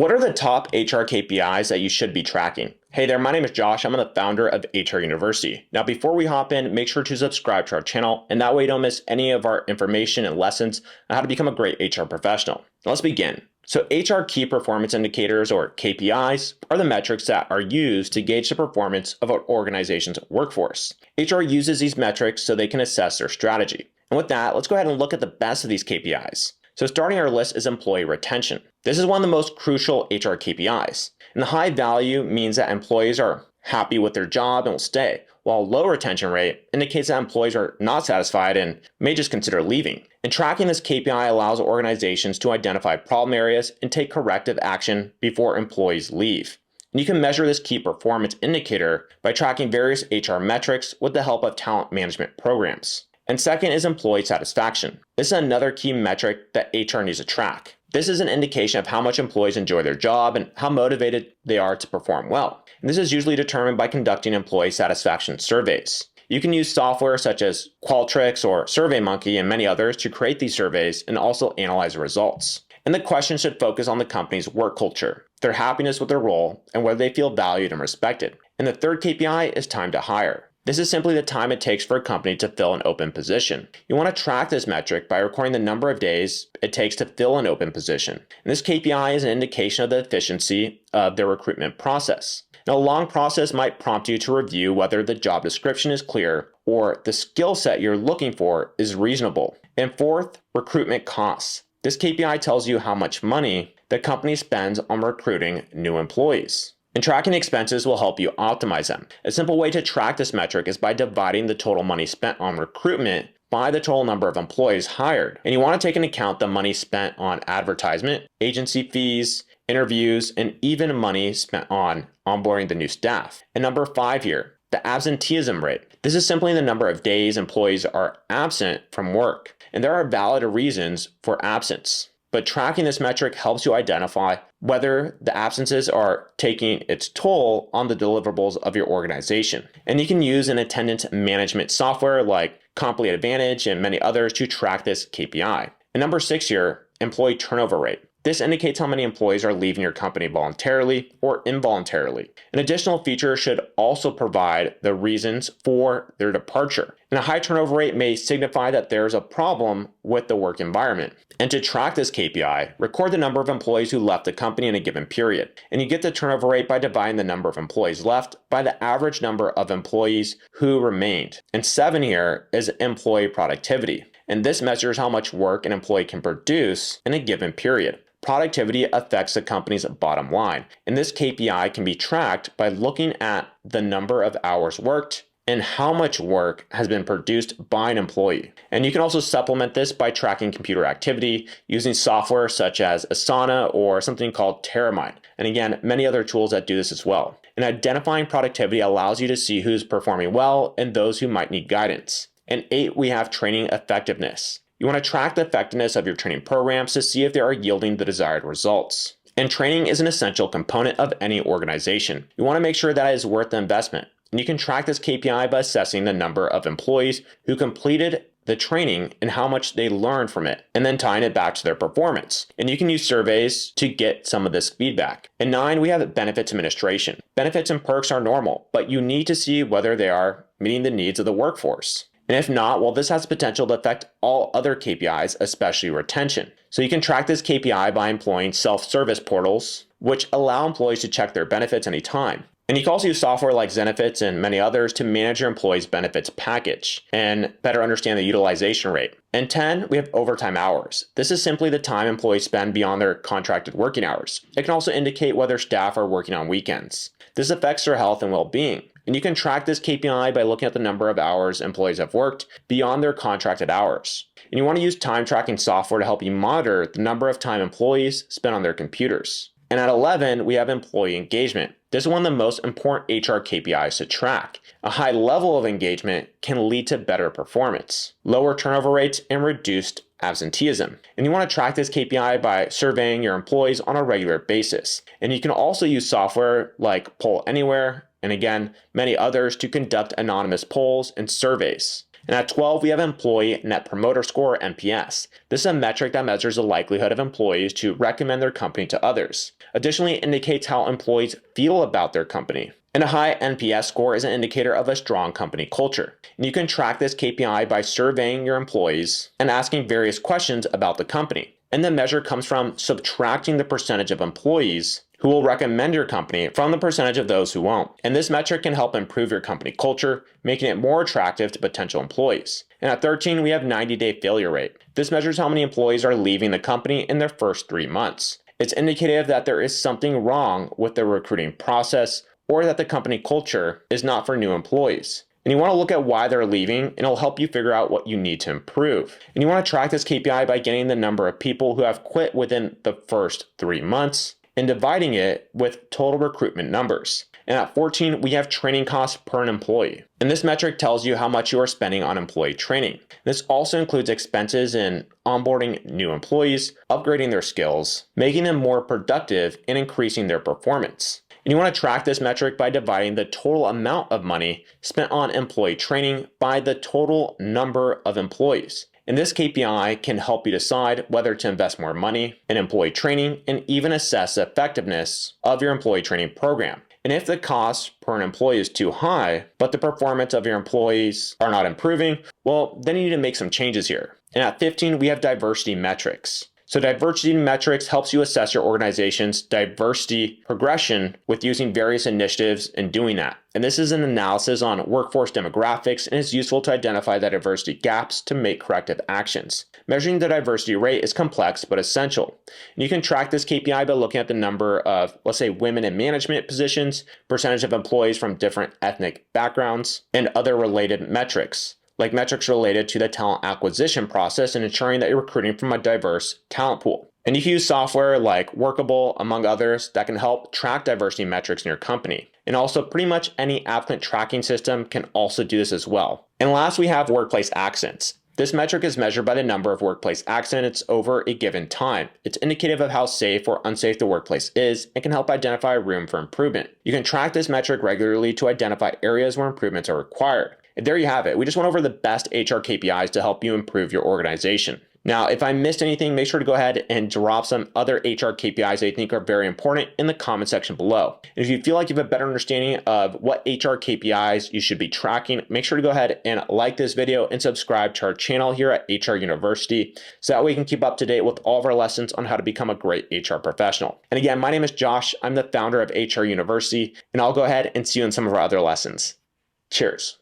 What are the top HR KPIs that you should be tracking? Hey there, my name is Josh. I'm the founder of HR University. Now, before we hop in, make sure to subscribe to our channel, and that way you don't miss any of our information and lessons on how to become a great HR professional. Now, let's begin. So HR Key Performance Indicators, or KPIs, are the metrics that are used to gauge the performance of an organization's workforce. HR uses these metrics so they can assess their strategy. And with that, let's go ahead and look at the best of these KPIs. So starting our list is employee retention. This is one of the most crucial HR KPIs. And the high value means that employees are happy with their job and will stay, while low retention rate indicates that employees are not satisfied and may just consider leaving. And tracking this KPI allows organizations to identify problem areas and take corrective action before employees leave. And you can measure this key performance indicator by tracking various HR metrics with the help of talent management programs. And second is employee satisfaction. This is another key metric that HR needs to track. This is an indication of how much employees enjoy their job and how motivated they are to perform well. And this is usually determined by conducting employee satisfaction surveys. You can use software such as Qualtrics or SurveyMonkey and many others to create these surveys and also analyze the results. And the question should focus on the company's work culture, their happiness with their role, and whether they feel valued and respected. And the third KPI is time to hire. This is simply the time it takes for a company to fill an open position. You want to track this metric by recording the number of days it takes to fill an open position. And this KPI is an indication of the efficiency of their recruitment process. Now, a long process might prompt you to review whether the job description is clear or the skill set you're looking for is reasonable. And fourth, recruitment costs. This KPI tells you how much money the company spends on recruiting new employees. And tracking expenses will help you optimize them. A simple way to track this metric is by dividing the total money spent on recruitment by the total number of employees hired. And you want to take into account the money spent on advertisement, agency fees, interviews, and even money spent on onboarding the new staff. And number 5 here, the absenteeism rate. This is simply the number of days employees are absent from work. And there are valid reasons for absence. But tracking this metric helps you identify whether the absences are taking its toll on the deliverables of your organization. And you can use an attendance management software like Complete Advantage and many others to track this KPI. And number 6 here, employee turnover rate. This indicates how many employees are leaving your company voluntarily or involuntarily. An additional feature should also provide the reasons for their departure. And a high turnover rate may signify that there is a problem with the work environment. And to track this KPI, record the number of employees who left the company in a given period. And you get the turnover rate by dividing the number of employees left by the average number of employees who remained. And 7 here is employee productivity. And this measures how much work an employee can produce in a given period. Productivity affects the company's bottom line, and this KPI can be tracked by looking at the number of hours worked and how much work has been produced by an employee. And you can also supplement this by tracking computer activity using software such as Asana or something called Terramine. And again, many other tools that do this as well. And identifying productivity allows you to see who's performing well and those who might need guidance. And 8, we have training effectiveness. You want to track the effectiveness of your training programs to see if they are yielding the desired results. And training is an essential component of any organization. You want to make sure that it is worth the investment. And you can track this KPI by assessing the number of employees who completed the training and how much they learned from it, and then tying it back to their performance. And you can use surveys to get some of this feedback. And 9, we have benefits administration. Benefits and perks are normal, but you need to see whether they are meeting the needs of the workforce. And if not, well, this has potential to affect all other KPIs, especially retention. So you can track this KPI by employing self-service portals, which allow employees to check their benefits anytime. And you can also use software like Zenefits and many others to manage your employees' benefits package and better understand the utilization rate. And 10, we have overtime hours. This is simply the time employees spend beyond their contracted working hours. It can also indicate whether staff are working on weekends. This affects their health and well-being. And you can track this KPI by looking at the number of hours employees have worked beyond their contracted hours. And you want to use time tracking software to help you monitor the number of time employees spend on their computers. And at 11, we have employee engagement. This is one of the most important HR KPIs to track. A high level of engagement can lead to better performance, lower turnover rates, and reduced absenteeism. And you want to track this KPI by surveying your employees on a regular basis. And you can also use software like Poll Anywhere, and again, many others to conduct anonymous polls and surveys. And at 12, we have Employee Net Promoter Score, NPS. This is a metric that measures the likelihood of employees to recommend their company to others. Additionally, it indicates how employees feel about their company. And a high NPS score is an indicator of a strong company culture. And you can track this KPI by surveying your employees and asking various questions about the company. And the measure comes from subtracting the percentage of employees who will recommend your company from the percentage of those who won't. And this metric can help improve your company culture, making it more attractive to potential employees. And at 13, we have 90-day failure rate. This measures how many employees are leaving the company in their first 3 months. It's indicative that there is something wrong with the recruiting process or that the company culture is not for new employees. And you want to look at why they're leaving, and it'll help you figure out what you need to improve. And you want to track this KPI by getting the number of people who have quit within the first 3 months and dividing it with total recruitment numbers. And at 14, we have training costs per employee. And this metric tells you how much you are spending on employee training. This also includes expenses in onboarding new employees, upgrading their skills, making them more productive, and increasing their performance. And you want to track this metric by dividing the total amount of money spent on employee training by the total number of employees. And this KPI can help you decide whether to invest more money in employee training and even assess the effectiveness of your employee training program. And if the cost per an employee is too high, but the performance of your employees are not improving, well, then you need to make some changes here. And at 15, we have diversity metrics. So diversity metrics helps you assess your organization's diversity progression with using various initiatives in doing that. And this is an analysis on workforce demographics and is useful to identify the diversity gaps to make corrective actions. Measuring the diversity rate is complex but essential. And you can track this KPI by looking at the number of, let's say, women in management positions, percentage of employees from different ethnic backgrounds, and other related metrics, like metrics related to the talent acquisition process and ensuring that you're recruiting from a diverse talent pool. And you can use software like Workable, among others, that can help track diversity metrics in your company. And also pretty much any applicant tracking system can also do this as well. And last, we have workplace accidents. This metric is measured by the number of workplace accidents over a given time. It's indicative of how safe or unsafe the workplace is and can help identify room for improvement. You can track this metric regularly to identify areas where improvements are required. And there you have it. We just went over the best HR KPIs to help you improve your organization. Now, if I missed anything, make sure to go ahead and drop some other HR KPIs that you think are very important in the comment section below. And if you feel like you have a better understanding of what HR KPIs you should be tracking, make sure to go ahead and like this video and subscribe to our channel here at HR University, so that way you can keep up to date with all of our lessons on how to become a great HR professional. And again, my name is Josh. I'm the founder of HR University, and I'll go ahead and see you in some of our other lessons. Cheers.